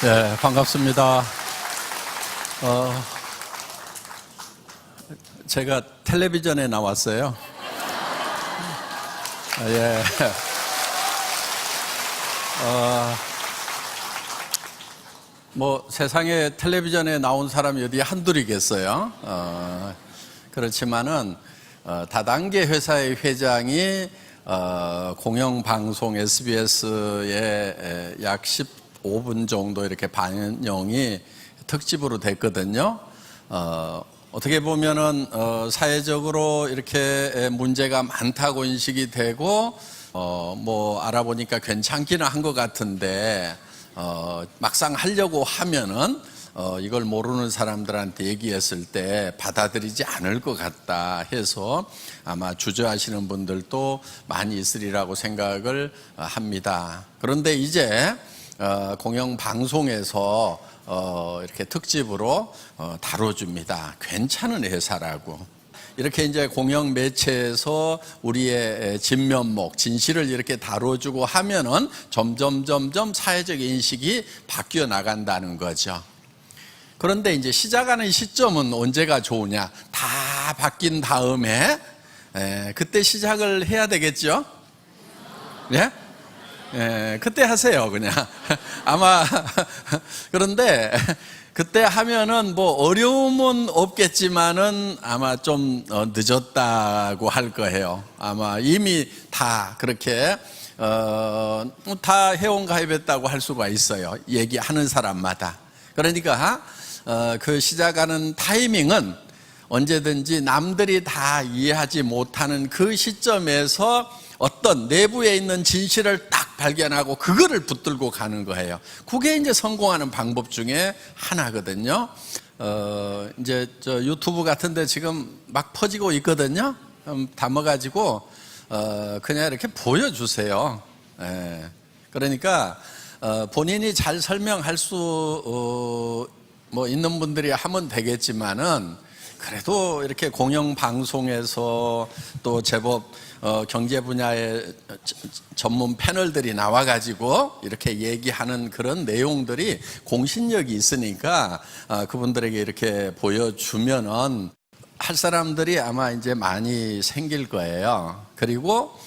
네, 반갑습니다. 제가 텔레비전에 나왔어요. 예. 세상에 텔레비전에 나온 사람이 어디 한둘이겠어요. 그렇지만은, 다단계 회사의 회장이, 공영방송 SBS에 약 15분 정도 이렇게 반영이 특집으로 됐거든요. 어떻게 보면은, 사회적으로 이렇게 문제가 많다고 인식이 되고, 알아보니까 괜찮기는 한 것 같은데, 막상 하려고 하면은, 이걸 모르는 사람들한테 얘기했을 때 받아들이지 않을 것 같다 해서 아마 주저하시는 분들도 많이 있으리라고 생각을 합니다. 그런데 이제, 공영방송에서 이렇게 특집으로 다뤄줍니다. 괜찮은 회사라고. 이렇게 이제 공영 매체에서 우리의 진면목, 진실을 이렇게 다뤄주고 하면은 점점 사회적 인식이 바뀌어 나간다는 거죠. 그런데 이제 시작하는 시점은 언제가 좋으냐? 다 바뀐 다음에 그때 시작을 해야 되겠죠? 예? 그때 하세요, 그냥. 아마, 그런데, 그때 하면은 어려움은 없겠지만은 아마 좀 늦었다고 할 거예요. 아마 이미 다 그렇게, 다 회원가입했다고 할 수가 있어요. 얘기하는 사람마다. 그러니까, 그 시작하는 타이밍은 언제든지 남들이 다 이해하지 못하는 그 시점에서 어떤 내부에 있는 진실을 딱 발견하고 그거를 붙들고 가는 거예요. 그게 이제 성공하는 방법 중에 하나거든요. 이제 저 유튜브 같은데 지금 막 퍼지고 있거든요. 담아가지고 그냥 이렇게 보여주세요. 그러니까 본인이 잘 설명할 수 있는 분들이 하면 되겠지만은 그래도 이렇게 공영방송에서 또 제법 경제 분야의 전문 패널들이 나와가지고 이렇게 얘기하는 그런 내용들이 공신력이 있으니까 그분들에게 이렇게 보여주면은 할 사람들이 아마 이제 많이 생길 거예요. 그리고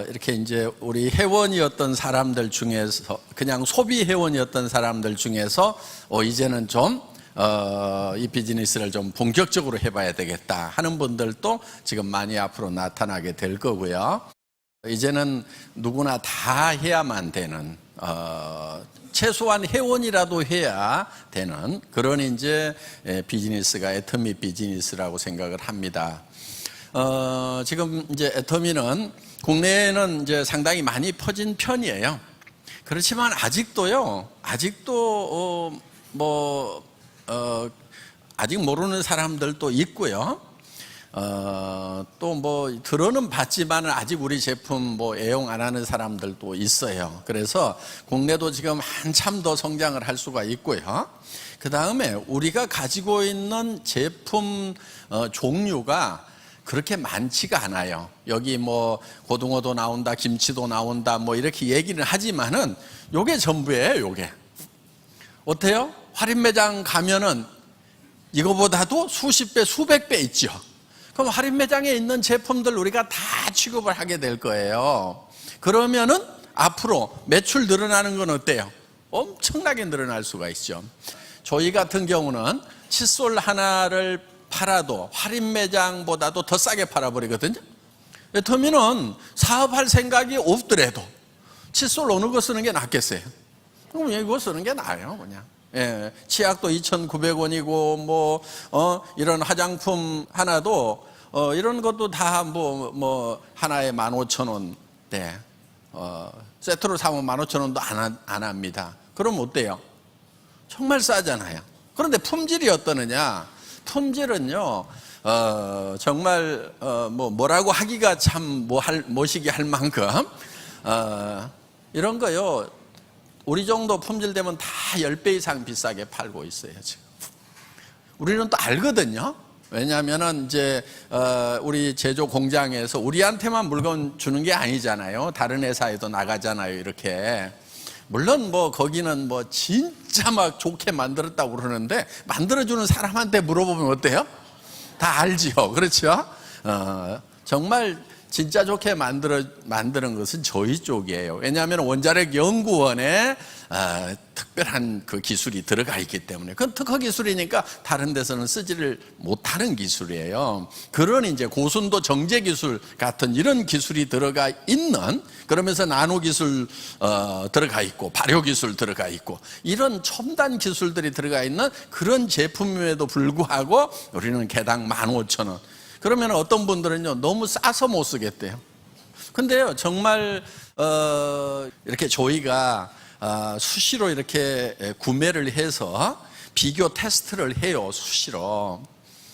이렇게 이제 우리 회원이었던 사람들 중에서 그냥 소비 회원이었던 사람들 중에서 이제는 좀 이 비즈니스를 좀 본격적으로 해봐야 되겠다 하는 분들도 지금 많이 앞으로 나타나게 될 거고요. 이제는 누구나 다 해야만 되는, 최소한 회원이라도 해야 되는 그런 이제 비즈니스가 애터미 비즈니스라고 생각을 합니다. 지금 이제 애터미는 국내에는 이제 상당히 많이 퍼진 편이에요. 그렇지만 아직도 아직 모르는 사람들도 있고요. 또 들어는 봤지만 아직 우리 제품 애용 안 하는 사람들도 있어요. 그래서 국내도 지금 한참 더 성장을 할 수가 있고요. 그 다음에 우리가 가지고 있는 제품 종류가 그렇게 많지가 않아요. 여기 고등어도 나온다, 김치도 나온다, 이렇게 얘기는 하지만은 요게 전부예요, 요게. 어때요? 할인매장 가면은 이거보다도 수십 배, 수백 배 있죠. 그럼 할인매장에 있는 제품들 우리가 다 취급을 하게 될 거예요. 그러면은 앞으로 매출 늘어나는 건 어때요? 엄청나게 늘어날 수가 있죠. 저희 같은 경우는 칫솔 하나를 팔아도 할인매장보다도 더 싸게 팔아버리거든요. 애터미는 사업할 생각이 없더라도 칫솔 어느 거 쓰는 게 낫겠어요? 그럼 이거 쓰는 게 나아요, 그냥. 치약도 2,900원이고, 이런 화장품 하나도, 이런 것도 다 하나에 15,000원, 세트로 사면 15,000원도 안 합니다. 그럼 어때요? 정말 싸잖아요. 그런데 품질이 어떠느냐? 품질은요, 정말, 뭐라고 하기가 참 모시기 할 만큼, 이런 거요, 우리 정도 품질 되면 다 10배 이상 비싸게 팔고 있어요, 지금. 우리는 또 알거든요. 왜냐하면은 이제, 우리 제조 공장에서 우리한테만 물건 주는 게 아니잖아요. 다른 회사에도 나가잖아요, 이렇게. 물론 뭐 거기는 뭐 진짜 막 좋게 만들었다고 그러는데 만들어주는 사람한테 물어보면 어때요? 다 알지요. 그렇죠? 정말 진짜 좋게 만드는 것은 저희 쪽이에요. 왜냐하면 원자력 연구원에 특별한 그 기술이 들어가 있기 때문에. 그건 특허 기술이니까 다른 데서는 쓰지를 못하는 기술이에요. 그런 이제 고순도 정제 기술 같은 이런 기술이 들어가 있는, 그러면서 나노 기술 들어가 있고 발효 기술 들어가 있고 이런 첨단 기술들이 들어가 있는 그런 제품임에도 불구하고 우리는 개당 15,000원. 그러면 어떤 분들은요, 너무 싸서 못 쓰겠대요. 근데요, 정말 이렇게 저희가 수시로 이렇게 구매를 해서 비교 테스트를 해요, 수시로.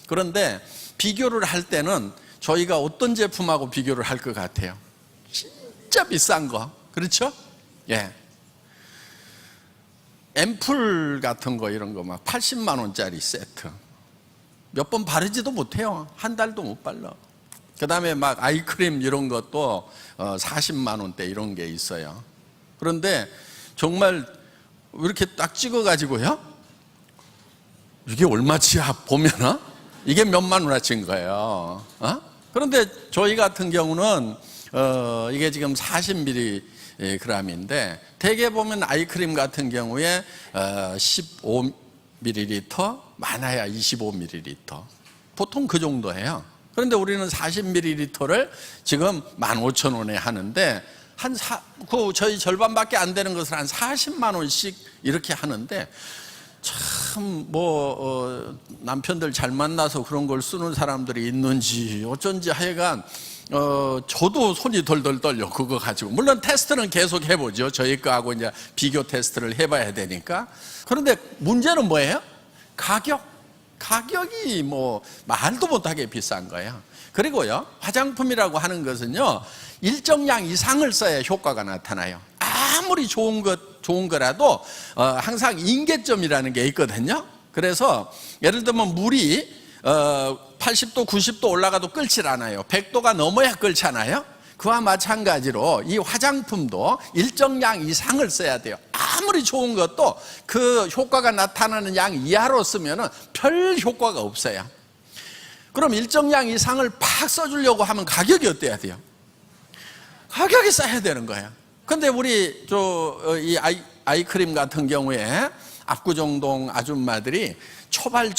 그런데 비교를 할 때는 저희가 어떤 제품하고 비교를 할 것 같아요? 진짜 비싼 거, 그렇죠? 예. 앰플 같은 거, 이런 거 막 80만 원짜리 세트. 몇 번 바르지도 못해요. 한 달도 못 발라. 그 다음에 막 아이크림 이런 것도 40만 원대 이런 게 있어요. 그런데 정말 이렇게 딱 찍어가지고요, 이게 얼마치야 보면은 이게 몇만 원어치인 거예요. 그런데 저희 같은 경우는 이게 지금 40mg인데 대개 보면 아이크림 같은 경우에 15ml, 많아야 25ml. 보통 그 정도예요. 그런데 우리는 40ml를 지금 15,000원에 하는데 저희 절반밖에 안 되는 것을 한 40만 원씩 이렇게 하는데, 참 남편들 잘 만나서 그런 걸 쓰는 사람들이 있는지 어쩐지 하여간 저도 손이 덜덜 떨려, 그거 가지고. 물론 테스트는 계속 해보죠. 저희 거하고 이제 비교 테스트를 해봐야 되니까. 그런데 문제는 뭐예요? 가격이 뭐 말도 못하게 비싼 거예요. 그리고요, 화장품이라고 하는 것은요, 일정량 이상을 써야 효과가 나타나요. 아무리 좋은 거라도 항상 임계점이라는 게 있거든요. 그래서 예를 들면 물이 80도, 90도 올라가도 끓질 않아요. 100도가 넘어야 끓잖아요. 그와 마찬가지로 이 화장품도 일정량 이상을 써야 돼요. 아무리 좋은 것도 그 효과가 나타나는 양 이하로 쓰면 별 효과가 없어요. 그럼 일정량 이상을 팍 써주려고 하면 가격이 어때야 돼요? 가격이 싸야 되는 거예요. 근데 우리 이 아이크림 같은 경우에 압구정동 아줌마들이 초발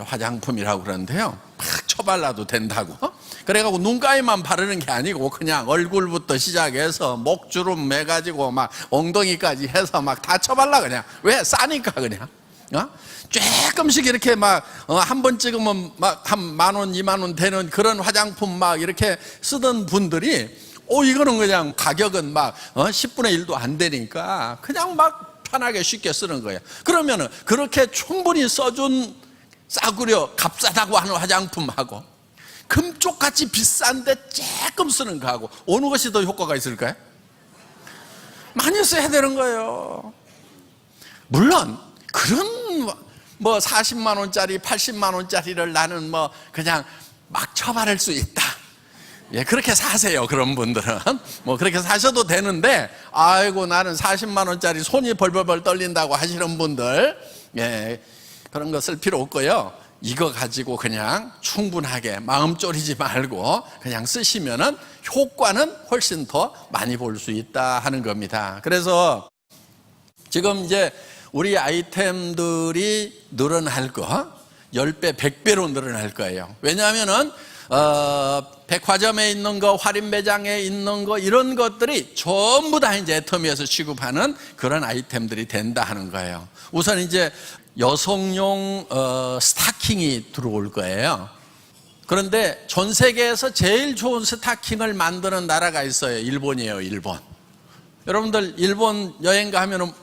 화장품이라고 그러는데요, 막 쳐발라도 된다고. 그래가지고 눈가에만 바르는 게 아니고 그냥 얼굴부터 시작해서 목주름 매가지고 막 엉덩이까지 해서 막 다 쳐발라 그냥. 왜? 싸니까 그냥. 조금씩 이렇게 막 한 번 찍으면 막 한 10,000원, 20,000원 되는 그런 화장품 막 이렇게 쓰던 분들이 이거는 그냥 가격은 막 10분의 1도 안 되니까 그냥 막 편하게 쉽게 쓰는 거예요. 그러면은 그렇게 충분히 써준 싸구려 값싸다고 하는 화장품하고 금쪽같이 비싼데 조금 쓰는 거하고 어느 것이 더 효과가 있을까요? 많이 써야 되는 거예요. 물론 그런 뭐 40만 원짜리 80만 원짜리를 나는 뭐 그냥 막 처바를 수 있다, 예, 그렇게 사세요. 그런 분들은 뭐 그렇게 사셔도 되는데, 아이고 나는 40만 원짜리 손이 벌벌벌 떨린다고 하시는 분들, 예, 그런 거 쓸 필요 없고요. 이거 가지고 그냥 충분하게 마음 졸이지 말고 그냥 쓰시면은 효과는 훨씬 더 많이 볼 수 있다 하는 겁니다. 그래서 지금 이제 우리 아이템들이 늘어날 거 10배, 100배로 늘어날 거예요. 왜냐하면은 백화점에 있는 거, 할인 매장에 있는 거, 이런 것들이 전부 다 이제 애터미에서 취급하는 그런 아이템들이 된다 하는 거예요. 우선 이제 여성용 스타킹이 들어올 거예요. 그런데 전 세계에서 제일 좋은 스타킹을 만드는 나라가 있어요. 일본이에요, 일본. 여러분들 일본 여행 가면은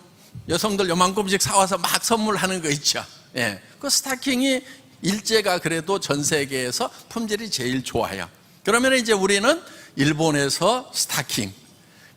여성들 요만큼씩 사와서 막 선물하는 거 있죠. 예. 그 스타킹이 일제가 그래도 전 세계에서 품질이 제일 좋아요. 그러면 이제 우리는 일본에서 스타킹.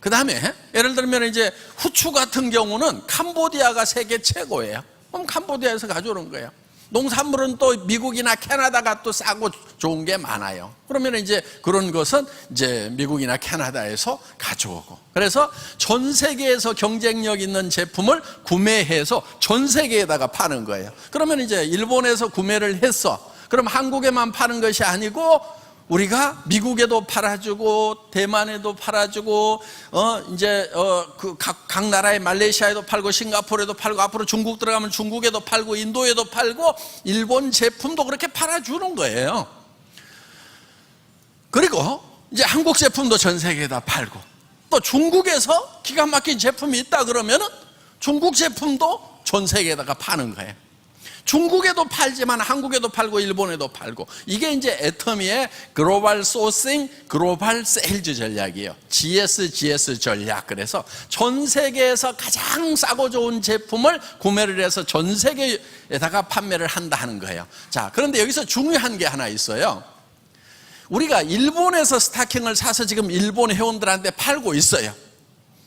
그 다음에 예를 들면 이제 후추 같은 경우는 캄보디아가 세계 최고예요. 그럼 캄보디아에서 가져오는 거예요. 농산물은 또 미국이나 캐나다가 또 싸고 좋은 게 많아요. 그러면 이제 그런 것은 이제 미국이나 캐나다에서 가져오고, 그래서 전 세계에서 경쟁력 있는 제품을 구매해서 전 세계에다가 파는 거예요. 그러면 이제 일본에서 구매를 했어. 그럼 한국에만 파는 것이 아니고 우리가 미국에도 팔아주고 대만에도 팔아주고 각 나라의 말레이시아에도 팔고 싱가포르에도 팔고 앞으로 중국 들어가면 중국에도 팔고 인도에도 팔고 일본 제품도 그렇게 팔아주는 거예요. 그리고 이제 한국 제품도 전 세계에다 팔고, 또 중국에서 기가 막힌 제품이 있다 그러면은 중국 제품도 전 세계에다가 파는 거예요. 중국에도 팔지만 한국에도 팔고 일본에도 팔고, 이게 이제 애터미의 글로벌 소싱, 글로벌 세일즈 전략이에요. GSGS 전략. 그래서 전 세계에서 가장 싸고 좋은 제품을 구매를 해서 전 세계에다가 판매를 한다 하는 거예요. 자, 그런데 여기서 중요한 게 하나 있어요. 우리가 일본에서 스타킹을 사서 지금 일본 회원들한테 팔고 있어요.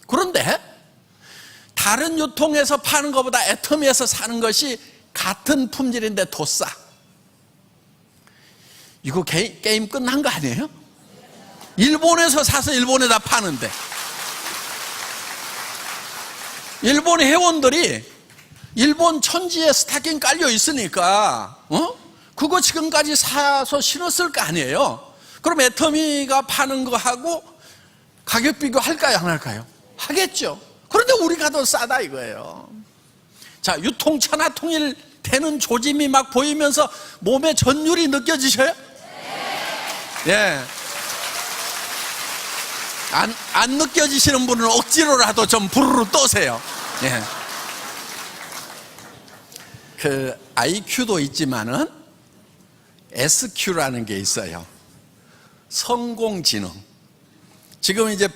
그런데 다른 유통에서 파는 것보다 애터미에서 사는 것이 같은 품질인데 더 싸. 이거 게임 끝난 거 아니에요? 일본에서 사서 일본에다 파는데, 일본 회원들이 일본 천지에 스타킹 깔려 있으니까 그거 지금까지 사서 신었을 거 아니에요? 그럼 애터미가 파는 거하고 가격 비교할까요, 안 할까요? 하겠죠. 그런데 우리가 더 싸다 이거예요. 자, 유통차나 통일되는 조짐이 막 보이면서 몸에 전율이 느껴지셔요? 예. 안 느껴지시는 분은 억지로라도 좀 부르르 떠세요. 예. 그 IQ도 있지만은 SQ라는 게 있어요. 성공지능. 지금 이제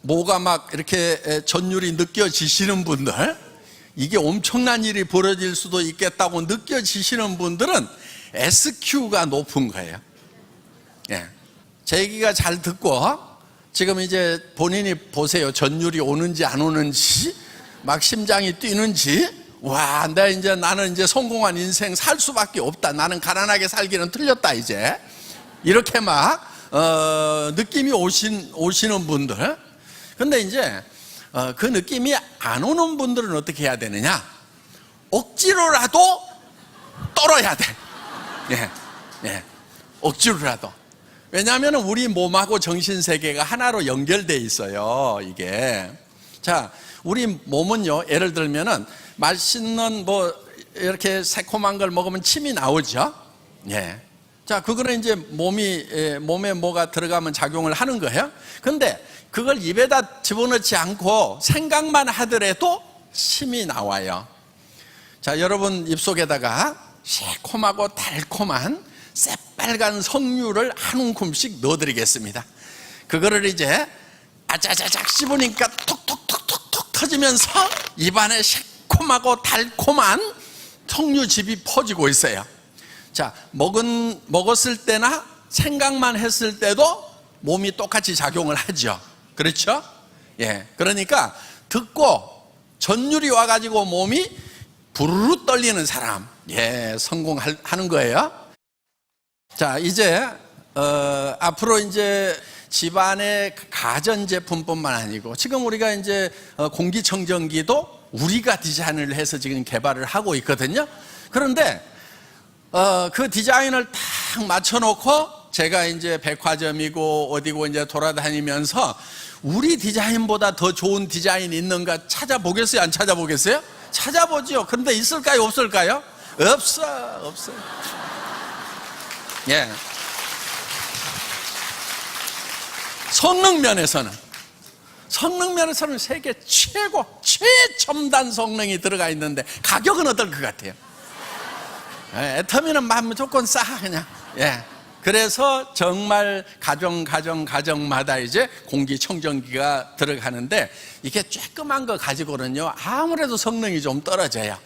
뭐가 이렇게 전율이 느껴지시는 분들, 이게 엄청난 일이 벌어질 수도 있겠다고 느껴지시는 분들은 SQ가 높은 거예요. 예. 제 얘기가 잘 듣고 지금 이제 본인이 보세요. 전율이 오는지 안 오는지, 막 심장이 뛰는지, 와, 나는 이제 성공한 인생 살 수밖에 없다. 나는 가난하게 살기는 틀렸다 이제. 이렇게 느낌이 오시는 분들. 근데 이제 그 느낌이 안 오는 분들은 어떻게 해야 되느냐? 억지로라도 떨어야 돼. 예, 예, 억지로라도. 왜냐하면 우리 몸하고 정신 세계가 하나로 연결돼 있어요. 이게. 자, 우리 몸은요, 예를 들면은 맛있는 이렇게 새콤한 걸 먹으면 침이 나오죠. 예. 자, 그거는 이제 몸에 뭐가 들어가면 작용을 하는 거예요. 근데 그걸 입에다 집어넣지 않고 생각만 하더라도 침이 나와요. 자, 여러분 입속에다가 새콤하고 달콤한 새빨간 석류를 한 움큼씩 넣어드리겠습니다. 그거를 이제 아자자작 씹으니까 톡톡톡톡톡 터지면서 입안에 새콤하고 달콤한 석류즙이 퍼지고 있어요. 자, 먹었을 때나 생각만 했을 때도 몸이 똑같이 작용을 하죠. 그렇죠? 예. 그러니까 듣고 전율이 와가지고 몸이 부르르 떨리는 사람, 예, 성공하는 거예요. 자, 이제 앞으로 이제 집안의 가전제품뿐만 아니고, 지금 우리가 이제 공기청정기도 우리가 디자인을 해서 지금 개발을 하고 있거든요. 그런데 그 디자인을 딱 맞춰놓고 제가 이제 백화점이고 어디고 이제 돌아다니면서 우리 디자인보다 더 좋은 디자인이 있는가 찾아보겠어요? 안 찾아보겠어요? 찾아보죠. 그런데 있을까요? 없을까요? 없어요. 예. 성능 면에서는 세계 최첨단 성능이 들어가 있는데 가격은 어떨 것 같아요? 애터미는 무조건 싸 그냥. 예. 그래서 정말 가정마다 이제 공기청정기가 들어가는데, 이게 쬐끄만 거 가지고는요 아무래도 성능이 좀 떨어져요.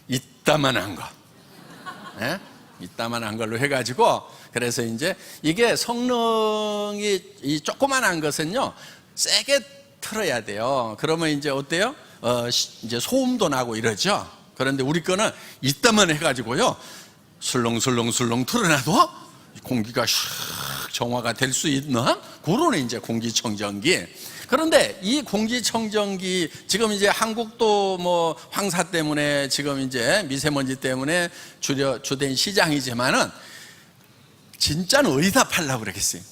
이따만한 거, 예? 이따만한 걸로 해가지고, 그래서 이제 이게 성능이 이 조그만한 것은요 세게 틀어야 돼요. 그러면 이제 어때요? 이제 소음도 나고 이러죠. 그런데 우리 거는 이따만 해가지고요, 술렁술렁 틀어놔도 공기가 샥 정화가 될 수 있는 그런 이제 공기청정기. 그런데 이 공기청정기 지금 이제 한국도 뭐 황사 때문에 지금 이제 미세먼지 때문에 주된 시장이지만은 진짜는 어디다 팔라고 그러겠어요?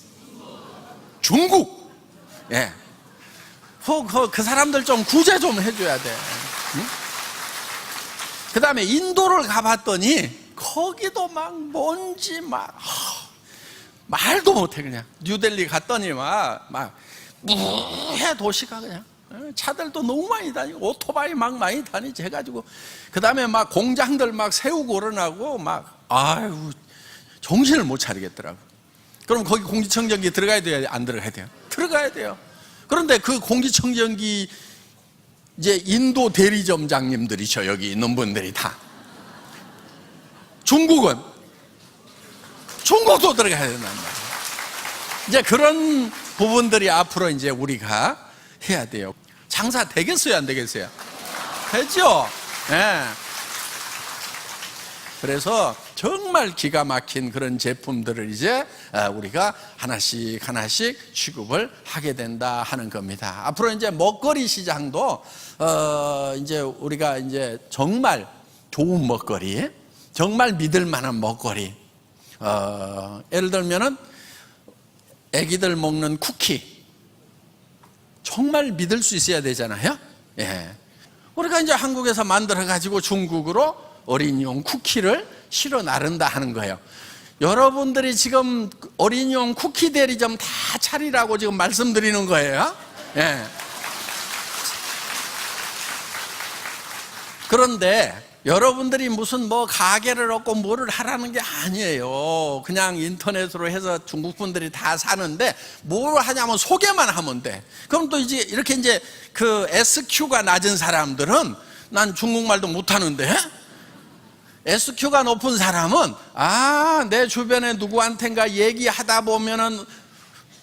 중국. 예. 그 사람들 좀 구제 좀 해줘야 돼. 응? 그 다음에 인도를 가봤더니 거기도 막 먼지 말도 못해. 그냥 뉴델리 갔더니 막 무해 도시가 그냥 차들도 너무 많이 다니고 오토바이 막 많이 다니지 해가지고, 그 다음에 막 공장들 막 세우고 그러나고 막 아유 정신을 못 차리겠더라고. 그럼 거기 공기청정기 들어가야 돼요? 안 들어가야 돼요? 들어가야 돼요. 그런데 그 공기청정기 이제 인도 대리점장님들이죠. 여기 있는 분들이 다. 중국도 들어가야 된단 말이에요. 이제 그런 부분들이 앞으로 이제 우리가 해야 돼요. 장사 되겠어요? 안 되겠어요? 되죠? 네. 그래서 정말 기가 막힌 그런 제품들을 이제 우리가 하나씩 취급을 하게 된다 하는 겁니다. 앞으로 이제 먹거리 시장도 이제 우리가 이제 정말 좋은 먹거리, 정말 믿을 만한 먹거리, 예를 들면은 애기들 먹는 쿠키, 정말 믿을 수 있어야 되잖아요. 예. 우리가 이제 한국에서 만들어 가지고 중국으로 어린이용 쿠키를 실어 나른다 하는 거예요. 여러분들이 지금 어린이용 쿠키 대리점 다 차리라고 지금 말씀드리는 거예요. 예. 그런데 여러분들이 무슨 뭐 가게를 얻고 뭐를 하라는 게 아니에요. 그냥 인터넷으로 해서 중국 분들이 다 사는데 뭘 하냐면 소개만 하면 돼. 그럼 또 이제 이렇게 이제 그 SQ가 낮은 사람들은, 난 중국말도 못하는데 SQ가 높은 사람은 내 주변에 누구한텐가 얘기하다 보면은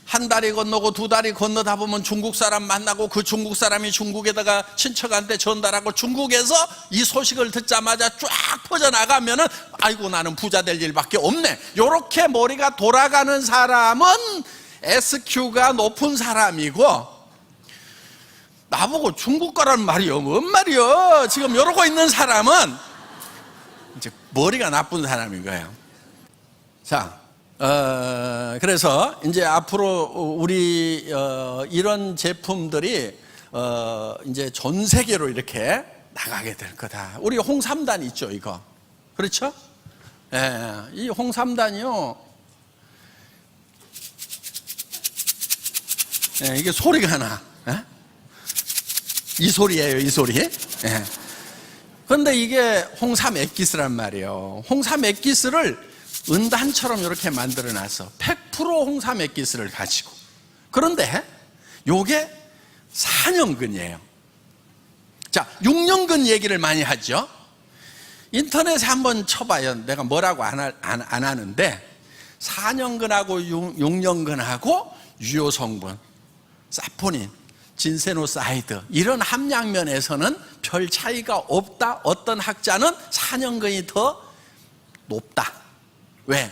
한 다리 건너고 두 다리 건너다 보면 중국 사람 만나고 그 중국 사람이 중국에다가 친척한테 전달하고 중국에서 이 소식을 듣자마자 쫙 퍼져나가면은 아이고 나는 부자 될 일밖에 없네. 요렇게 머리가 돌아가는 사람은 SQ가 높은 사람이고, 나보고 중국 거란 말이요, 뭔 말이요, 지금 이러고 있는 사람은 이제 머리가 나쁜 사람인 거예요. 자, 그래서 이제 앞으로 우리 이런 제품들이 이제 전 세계로 이렇게 나가게 될 거다. 우리 홍삼단 있죠, 이거. 그렇죠? 예, 이 홍삼단이요. 예, 이게 소리가 나. 예? 이 소리예요, 이 소리. 예. 그런데 이게 홍삼 액기스란 말이에요. 홍삼 액기스를 은단처럼 이렇게 만들어 놨어. 100% 홍삼 액기스를 가지고. 그런데 요게 4년근이에요. 자, 6년근 얘기를 많이 하죠. 인터넷에 한번 쳐봐요. 내가 뭐라고 안 하는데 4년근하고 6년근하고 유효 성분, 사포닌, 진세노사이드 이런 함량면에서는 별 차이가 없다. 어떤 학자는 4년근이 더 높다. 왜?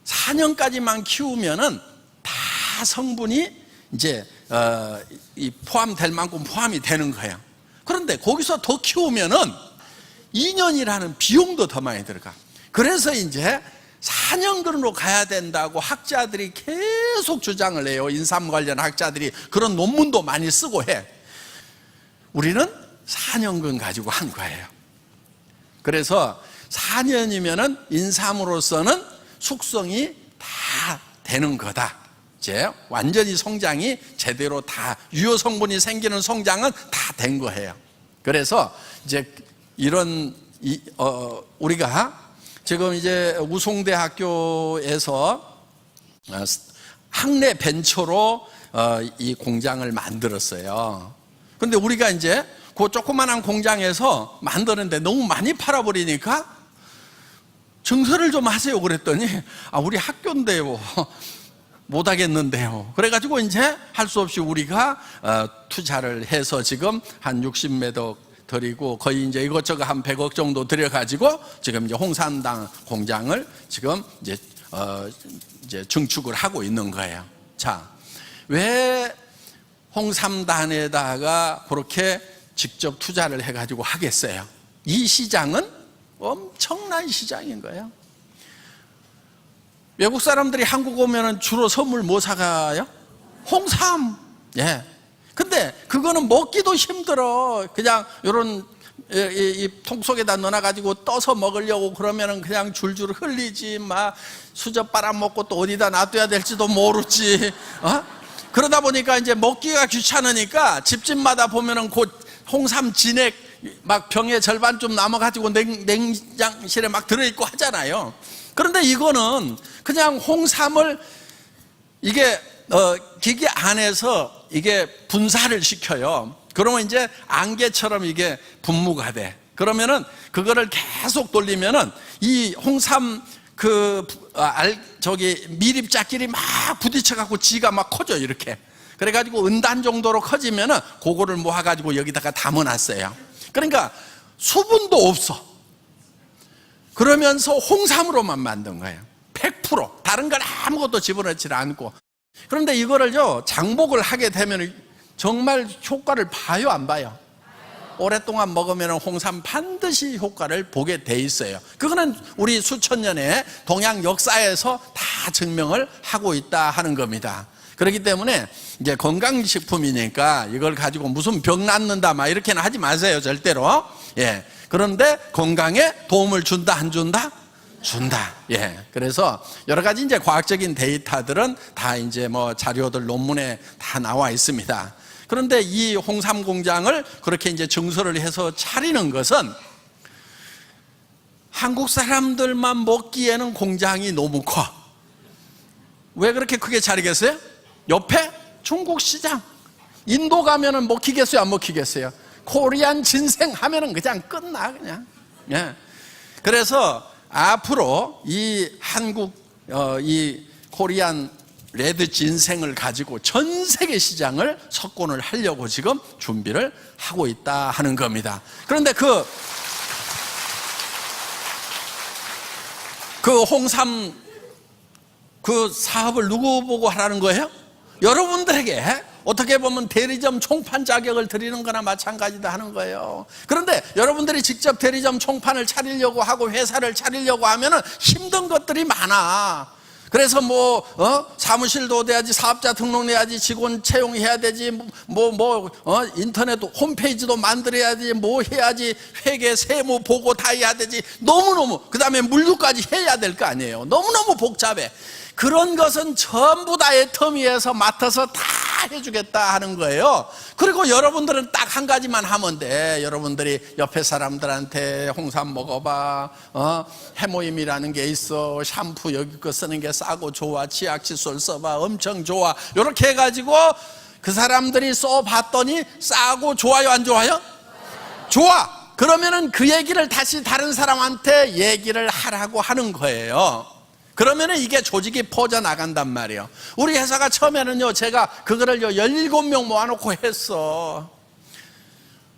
4년까지만 키우면은 다 성분이 이제 포함될 만큼 포함이 되는 거예요. 그런데 거기서 더 키우면은 2년이라는 비용도 더 많이 들어가. 그래서 이제 4년근으로 가야 된다고 학자들이 계속 주장을 해요. 인삼 관련 학자들이 그런 논문도 많이 쓰고 해. 우리는 4년근 가지고 한 거예요. 그래서 4년이면은 인삼으로서는 숙성이 다 되는 거다. 이제 완전히 성장이 제대로 다 유효 성분이 생기는 성장은 다 된 거예요. 그래서 이제 이런 우리가 지금 이제 우송대학교에서 학내 벤처로 이 공장을 만들었어요. 그런데 우리가 이제 그 조그만한 공장에서 만드는데 너무 많이 팔아버리니까 증설을 좀 하세요 그랬더니 우리 학교인데요 못하겠는데요. 그래가지고 이제 할 수 없이 우리가 투자를 해서 지금 한 60m 드리고 거의 이제 이것저것 한 100억 정도 들여가지고 지금 이제 홍삼당 공장을 지금 이제 증축을 하고 있는 거예요. 자, 왜 홍삼단에다가 그렇게 직접 투자를 해가지고 하겠어요? 이 시장은 엄청난 시장인 거예요. 외국 사람들이 한국 오면은 주로 선물 뭐 사가요? 홍삼. 예. 근데 그거는 먹기도 힘들어. 그냥 요런 이 통 속에다 넣어가지고 떠서 먹으려고 그러면은 그냥 줄줄 흘리지, 막 수저 빨아먹고 또 어디다 놔둬야 될지도 모르지. 그러다 보니까 이제 먹기가 귀찮으니까 집집마다 보면은 그 홍삼 진액 막 병에 절반 좀 남아가지고 냉장실에 막 들어있고 하잖아요. 그런데 이거는 그냥 홍삼을 이게 기계 안에서 이게 분사를 시켜요. 그러면 이제 안개처럼 이게 분무가 돼. 그러면은 그거를 계속 돌리면은 이 홍삼 밀입자끼리 막 부딪혀갖고 지가 막 커져, 이렇게. 그래가지고 은단 정도로 커지면은 그거를 모아가지고 여기다가 담아놨어요. 그러니까 수분도 없어. 그러면서 홍삼으로만 만든 거예요. 100%. 다른 걸 아무것도 집어넣지 않고. 그런데 이거를요, 장복을 하게 되면 정말 효과를 봐요, 안 봐요? 오랫동안 먹으면 홍삼 반드시 효과를 보게 돼 있어요. 그거는 우리 수천 년의 동양 역사에서 다 증명을 하고 있다 하는 겁니다. 그렇기 때문에 이제 건강식품이니까 이걸 가지고 무슨 병 낫는다 막 이렇게는 하지 마세요, 절대로. 예. 그런데 건강에 도움을 준다, 안 준다? 준다. 예. 그래서 여러 가지 이제 과학적인 데이터들은 다 이제 뭐 자료들 논문에 다 나와 있습니다. 그런데 이 홍삼 공장을 그렇게 이제 증설을 해서 차리는 것은 한국 사람들만 먹기에는 공장이 너무 커. 왜 그렇게 크게 차리겠어요? 옆에 중국 시장, 인도 가면은 먹히겠어요, 안 먹히겠어요? 코리안 진생 하면은 그냥 끝나, 그냥. 예. 그래서 앞으로 이 한국 이 코리안 레드 진생을 가지고 전 세계 시장을 석권을 하려고 지금 준비를 하고 있다 하는 겁니다. 그런데 그 홍삼 그 사업을 누구 보고 하라는 거예요? 여러분들에게 어떻게 보면 대리점 총판 자격을 드리는 거나 마찬가지다 하는 거예요. 그런데 여러분들이 직접 대리점 총판을 차리려고 하고 회사를 차리려고 하면은 힘든 것들이 많아. 그래서 사무실도 돼야지, 사업자 등록해야지, 직원 채용해야 되지, 인터넷 홈페이지도 만들어야지, 뭐 해야지, 회계 세무 보고 다 해야 되지. 너무너무, 그 다음에 물류까지 해야 될 거 아니에요. 너무너무 복잡해. 그런 것은 전부 다 애터미에서 맡아서 다 해주겠다 하는 거예요. 그리고 여러분들은 딱 한 가지만 하면 돼. 여러분들이 옆에 사람들한테 홍삼 먹어봐, 해모임이라는 게 있어, 샴푸 여기 거 쓰는 게 싸고 좋아, 치약 칫솔 써봐, 엄청 좋아, 이렇게 해가지고 그 사람들이 써봤더니 싸고 좋아요, 안 좋아요? 좋아. 그러면은 그 얘기를 다시 다른 사람한테 얘기를 하라고 하는 거예요. 그러면은 이게 조직이 퍼져나간단 말이에요. 우리 회사가 처음에는요, 제가 그거를 17명 모아놓고 했어.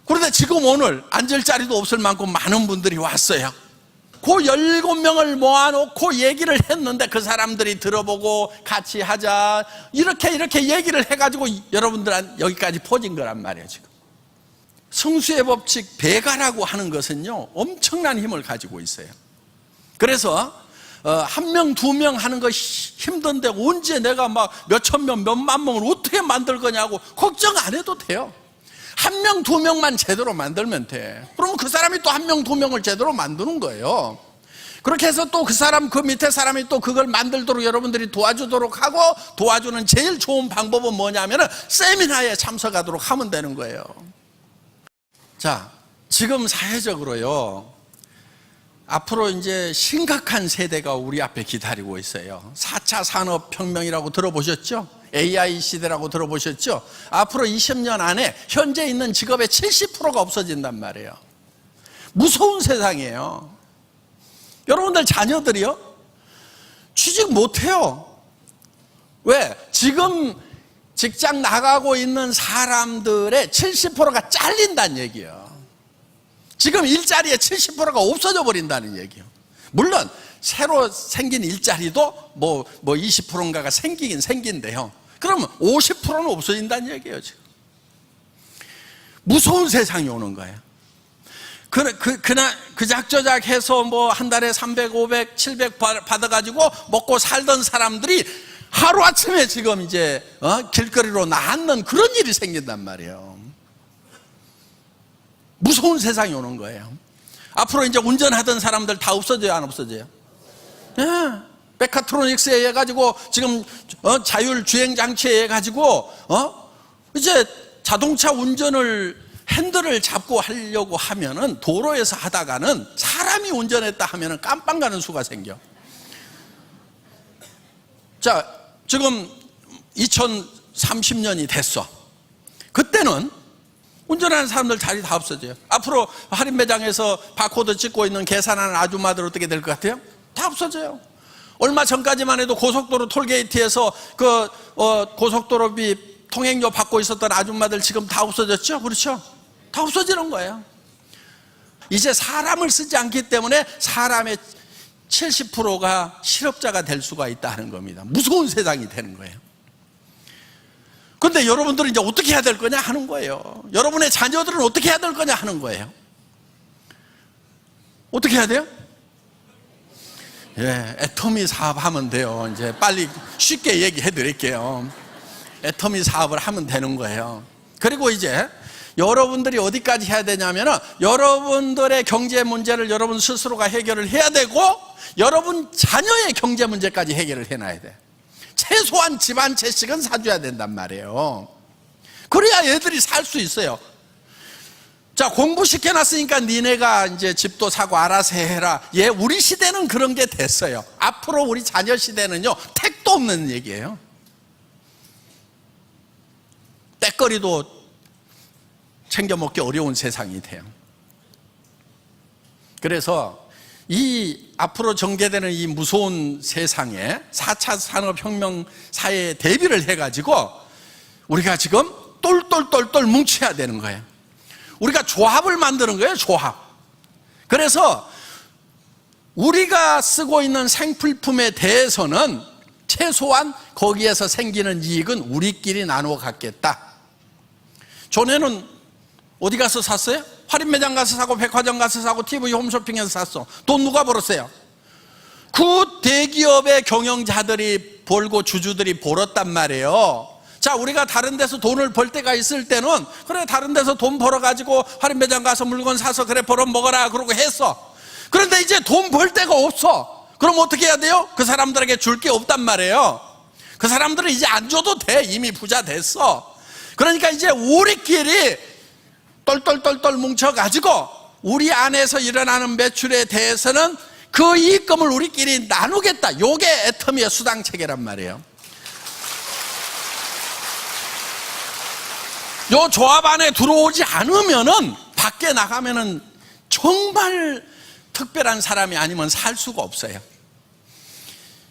그런데 지금 오늘 앉을 자리도 없을 만큼 많은 분들이 왔어요. 그 17명을 모아놓고 얘기를 했는데 그 사람들이 들어보고 같이 하자, 이렇게 얘기를 해가지고 여러분들한 여기까지 퍼진 거란 말이에요, 지금. 승수의 법칙, 배가라고 하는 것은요, 엄청난 힘을 가지고 있어요. 그래서 한 명, 두 명 하는 거 힘든데 언제 내가 막 몇천 명, 몇만 명을 어떻게 만들 거냐고 걱정 안 해도 돼요. 한 명, 두 명만 제대로 만들면 돼. 그러면 그 사람이 또 한 명, 두 명을 제대로 만드는 거예요. 그렇게 해서 또 그 밑에 사람이 또 그걸 만들도록 여러분들이 도와주도록 하고, 도와주는 제일 좋은 방법은 뭐냐면은 세미나에 참석하도록 하면 되는 거예요. 자, 지금 사회적으로요, 앞으로 이제 심각한 세대가 우리 앞에 기다리고 있어요. 4차 산업혁명이라고 들어보셨죠? AI 시대라고 들어보셨죠? 앞으로 20년 안에 현재 있는 직업의 70%가 없어진단 말이에요. 무서운 세상이에요. 여러분들 자녀들이요, 취직 못해요. 왜? 지금 직장 나가고 있는 사람들의 70%가 잘린다는 얘기예요. 지금 일자리의 70%가 없어져 버린다는 얘기예요. 물론 새로 생긴 일자리도 뭐 20%인가가 생기긴 생긴데요. 그러면 50%는 없어진다는 얘기예요. 지금 무서운 세상이 오는 거예요. 그작저작 해서 뭐 한 달에 300, 500, 700 받아가지고 먹고 살던 사람들이 하루아침에 지금 이제 길거리로 나앉는 그런 일이 생긴단 말이에요. 무서운 세상이 오는 거예요. 앞으로 이제 운전하던 사람들 다 없어져요, 안 없어져요? 예. 메카트로닉스에 해가지고 지금 자율 주행 장치에 해가지고 이제 자동차 운전을 핸들을 잡고 하려고 하면은 도로에서 하다가는 사람이 운전했다 하면은 깜빵 가는 수가 생겨. 자, 지금 2030년이 됐어. 그때는 운전하는 사람들 자리 다 없어져요. 앞으로 할인 매장에서 바코드 찍고 있는 계산하는 아줌마들 어떻게 될 것 같아요? 다 없어져요. 얼마 전까지만 해도 고속도로 톨게이트에서 고속도로비 통행료 받고 있었던 아줌마들 지금 다 없어졌죠? 그렇죠? 다 없어지는 거예요. 이제 사람을 쓰지 않기 때문에 사람의 70%가 실업자가 될 수가 있다는 겁니다. 무서운 세상이 되는 거예요. 그런데 여러분들은 이제 어떻게 해야 될 거냐 하는 거예요. 여러분의 자녀들은 어떻게 해야 될 거냐 하는 거예요. 어떻게 해야 돼요? 예, 애터미 사업 하면 돼요. 이제 빨리 쉽게 얘기해 드릴게요. 애터미 사업을 하면 되는 거예요. 그리고 이제 여러분들이 어디까지 해야 되냐면은 여러분들의 경제 문제를 여러분 스스로가 해결을 해야 되고 여러분 자녀의 경제 문제까지 해결을 해놔야 돼. 최소한 집 한 채씩은 사줘야 된단 말이에요. 그래야 애들이 살 수 있어요. 자, 공부시켜놨으니까 니네가 이제 집도 사고 알아서 해라. 예, 우리 시대는 그런 게 됐어요. 앞으로 우리 자녀 시대는요, 택도 없는 얘기예요. 때거리도 챙겨 먹기 어려운 세상이 돼요. 그래서 이 앞으로 전개되는 이 무서운 세상에 4차 산업혁명 사회에 대비를 해가지고 우리가 지금 똘똘똘똘 뭉쳐야 되는 거예요. 우리가 조합을 만드는 거예요, 조합. 그래서 우리가 쓰고 있는 생필품에 대해서는 최소한 거기에서 생기는 이익은 우리끼리 나누어 갖겠다. 전에는 어디 가서 샀어요? 할인 매장 가서 사고 백화점 가서 사고 TV 홈쇼핑에서 샀어. 돈 누가 벌었어요? 그 대기업의 경영자들이 벌고 주주들이 벌었단 말이에요. 자, 우리가 다른 데서 돈을 벌 때가 있을 때는 그래, 다른 데서 돈 벌어가지고 할인 매장 가서 물건 사서 그래 벌어 먹어라 그러고 했어. 그런데 이제 돈 벌 데가 없어. 그럼 어떻게 해야 돼요? 그 사람들에게 줄 게 없단 말이에요. 그 사람들은 이제 안 줘도 돼. 이미 부자 됐어. 그러니까 이제 우리끼리 똘똘똘똘 뭉쳐가지고 우리 안에서 일어나는 매출에 대해서는 그 이익금을 우리끼리 나누겠다. 요게 애터미의 수당체계란 말이에요. 요 조합 안에 들어오지 않으면은 밖에 나가면은 정말 특별한 사람이 아니면 살 수가 없어요.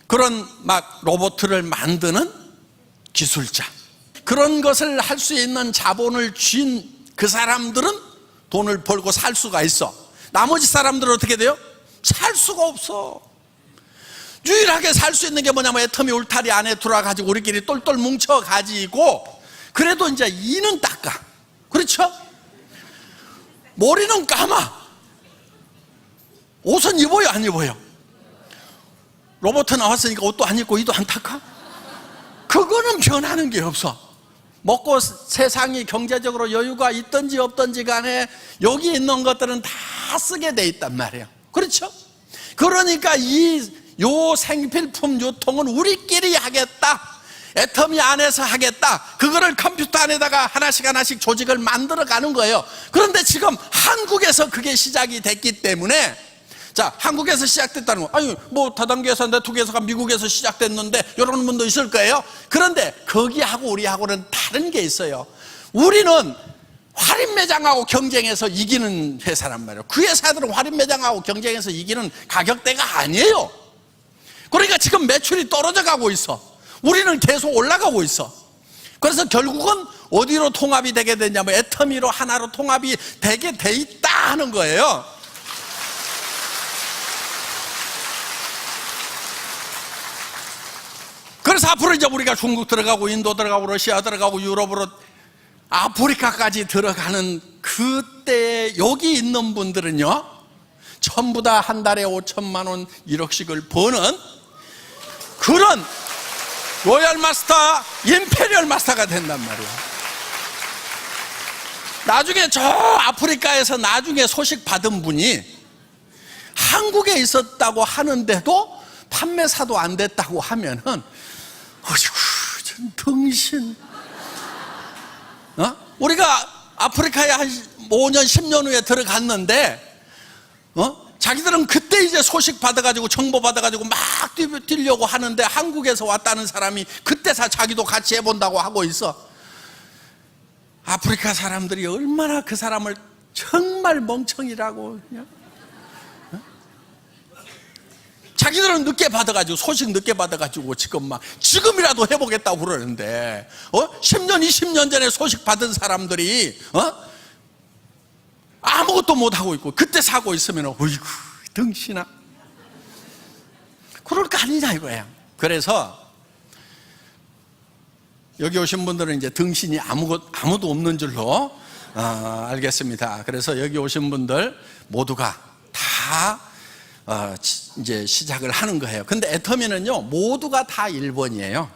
그런 막 로봇을 만드는 기술자, 그런 것을 할 수 있는 자본을 쥔 그 사람들은 돈을 벌고 살 수가 있어. 나머지 사람들은 어떻게 돼요? 살 수가 없어. 유일하게 살 수 있는 게 뭐냐면 애터미 울타리 안에 들어와가지고 우리끼리 똘똘 뭉쳐가지고 그래도 이제 이는 닦아. 그렇죠? 머리는 감아. 옷은 입어요, 안 입어요? 로봇 나왔으니까 옷도 안 입고 이도 안 닦아? 그거는 변하는 게 없어. 먹고 세상이 경제적으로 여유가 있든지 없든지 간에 여기 있는 것들은 다 쓰게 돼 있단 말이에요. 그렇죠? 그러니까 요 생필품 유통은 우리끼리 하겠다. 애터미 안에서 하겠다. 그거를 컴퓨터 안에다가 하나씩 조직을 만들어 가는 거예요. 그런데 지금 한국에서 그게 시작이 됐기 때문에, 자, 한국에서 시작됐다는 거, 아니 뭐 다단계에서 네트워크에서가 미국에서 시작됐는데 이런 분도 있을 거예요. 그런데 거기하고 우리하고는 다른 게 있어요. 우리는 할인 매장하고 경쟁해서 이기는 회사란 말이에요. 그 회사들은 할인 매장하고 경쟁해서 이기는 가격대가 아니에요. 그러니까 지금 매출이 떨어져 가고 있어. 우리는 계속 올라가고 있어. 그래서 결국은 어디로 통합이 되게 되냐면 애터미로 하나로 통합이 되게 돼 있다 하는 거예요. 그래서 앞으로 이제 우리가 중국 들어가고 인도 들어가고 러시아 들어가고 유럽으로 아프리카까지 들어가는 그때 여기 있는 분들은요, 전부 다 한 달에 5천만 원 1억씩을 버는 그런 로얄 마스터, 임페리얼 마스터가 된단 말이에요. 나중에 저 아프리카에서 나중에 소식 받은 분이 한국에 있었다고 하는데도 판매사도 안 됐다고 하면은, 어이구, 전 등신. 우리가 아프리카에 한 5년, 10년 후에 들어갔는데, 자기들은 그때 이제 소식 받아가지고 정보 받아가지고 막 뛰려고 하는데 한국에서 왔다는 사람이 그때 자기도 같이 해본다고 하고 있어. 아프리카 사람들이 얼마나 그 사람을 정말 멍청이라고 그냥. 자기들은 늦게 받아가지고 소식 늦게 받아가지고 지금이라도 해보겠다고 그러는데 10년 20년 전에 소식 받은 사람들이 아무것도 못하고 있고 그때 사고 있으면 어이구 등신아 그럴 거 아니냐 이거야. 그래서 여기 오신 분들은 이제 등신이 아무도 없는 줄로 알겠습니다. 그래서 여기 오신 분들 모두가 다 이제 시작을 하는 거예요. 근데 애터미는요 모두가 다 1번이에요.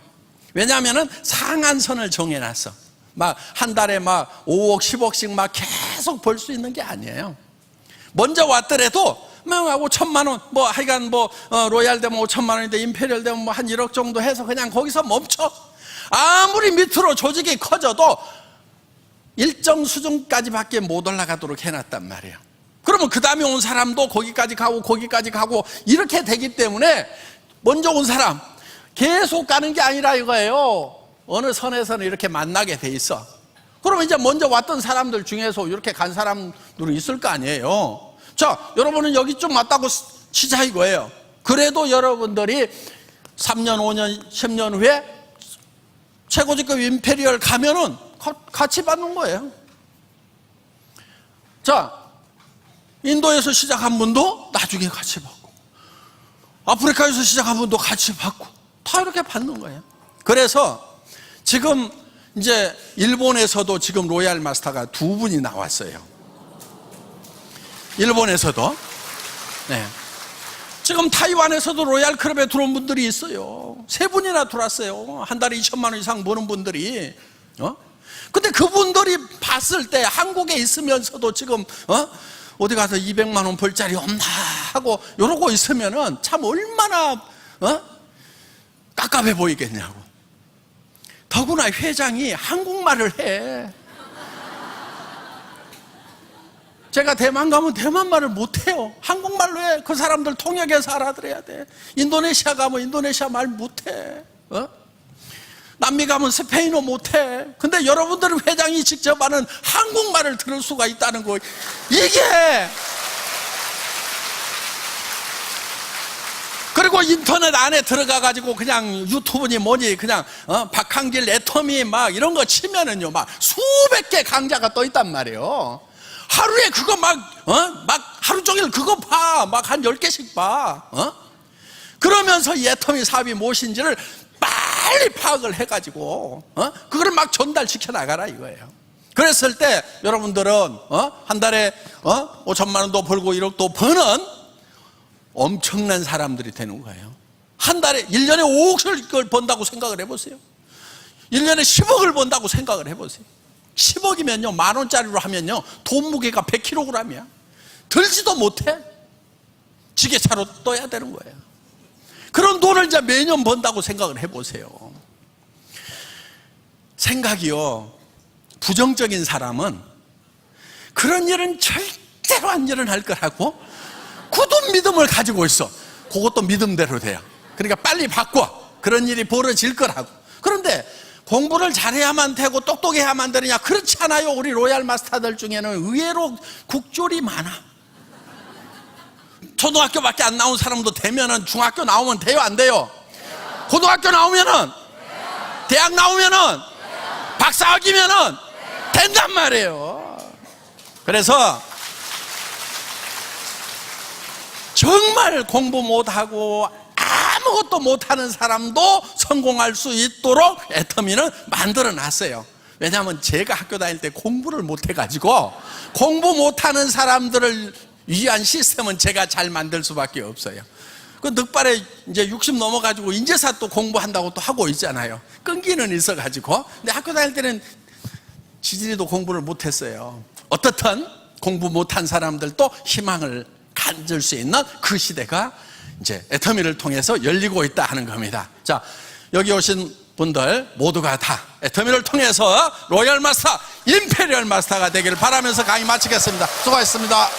왜냐하면은 상한선을 정해놨어. 막 한 달에 막 5억 10억씩 막 계속 벌 수 있는 게 아니에요. 먼저 왔더라도 막 5천만 원 뭐 하여간 로얄 되면 5천만 원인데 임페리얼 되면 뭐 한 1억 정도 해서 그냥 거기서 멈춰. 아무리 밑으로 조직이 커져도 일정 수준까지밖에 못 올라가도록 해놨단 말이에요. 그러면 그 다음에 온 사람도 거기까지 가고 이렇게 되기 때문에 먼저 온 사람 계속 가는 게 아니라 이거예요. 어느 선에서는 이렇게 만나게 돼 있어. 그러면 이제 먼저 왔던 사람들 중에서 이렇게 간 사람들은 있을 거 아니에요. 자, 여러분은 여기 좀 왔다고 치자 이거예요. 그래도 여러분들이 3년, 5년, 10년 후에 최고직급 임페리얼 가면은 같이 받는 거예요. 자, 인도에서 시작한 분도 나중에 같이 받고, 아프리카에서 시작한 분도 같이 받고, 다 이렇게 받는 거예요. 그래서 지금 이제 일본에서도 지금 로얄 마스터가 2분이 나왔어요. 일본에서도. 네. 지금 타이완에서도 로얄 클럽에 들어온 분들이 있어요. 3분이나 들어왔어요. 한 달에 2천만 원 이상 버는 분들이. 근데 그분들이 봤을 때 한국에 있으면서도 지금 어디 가서 200만 원 벌 자리 없나 하고 이러고 있으면은 참 얼마나 깝깝해 보이겠냐고. 더구나 회장이 한국말을 해. 제가 대만 가면 대만 말을 못해요. 한국말로 해. 그 사람들 통역해서 알아들어야 돼. 인도네시아 가면 인도네시아 말 못해. 남미 가면 스페인어 못해. 근데 여러분들은 회장이 직접 하는 한국말을 들을 수가 있다는 거. 이게 그리고 인터넷 안에 들어가가지고 그냥 유튜브니 뭐니 그냥 박한길 애터미 막 이런 거 치면은요 막 수백 개 강좌가 떠 있단 말이에요. 하루에 그거 막 하루 종일 그거 봐. 막 한 10개씩 봐. 그러면서 이 애터미 사업이 무엇인지를 빨리 파악을 해가지고 그거를 막 전달시켜 나가라 이거예요. 그랬을 때 여러분들은 한 달에 5천만 원도 벌고 1억도 버는 엄청난 사람들이 되는 거예요. 한 달에 1년에 5억을 번다고 생각을 해보세요. 1년에 10억을 번다고 생각을 해보세요. 10억이면요 10,000원짜리로 하면요 돈 무게가 100kg이야. 들지도 못해. 지게차로 떠야 되는 거예요. 그런 돈을 이제 매년 번다고 생각을 해보세요. 생각이요 부정적인 사람은 그런 일은 절대로 안 일어날 거라고 굳은 믿음을 가지고 있어. 그것도 믿음대로 돼요. 그러니까 빨리 바꿔. 그런 일이 벌어질 거라고. 그런데 공부를 잘해야만 되고 똑똑해야만 되느냐? 그렇지 않아요. 우리 로얄 마스터들 중에는 의외로 국졸이 많아. 초등학교밖에 안 나온 사람도 되면은 중학교 나오면 돼요, 안 돼요? 고등학교 나오면은, 대학 나오면은, 박사학위면은 된단 말이에요. 그래서 정말 공부 못하고 아무것도 못하는 사람도 성공할 수 있도록 애터미는 만들어 놨어요. 왜냐하면 제가 학교 다닐 때 공부를 못해가지고 공부 못하는 사람들을 위한 시스템은 제가 잘 만들 수밖에 없어요. 그 늑발에 이제 60 넘어가지고 인제사 또 공부한다고 또 하고 있잖아요. 끈기는 있어가지고. 근데 학교 다닐 때는 지진이도 공부를 못했어요. 어떻든 공부 못한 사람들도 희망을 가질 수 있는 그 시대가 이제 애터미를 통해서 열리고 있다 하는 겁니다. 자, 여기 오신 분들 모두가 다 애터미를 통해서 로열 마스터, 임페리얼 마스터가 되기를 바라면서 강의 마치겠습니다. 수고하셨습니다.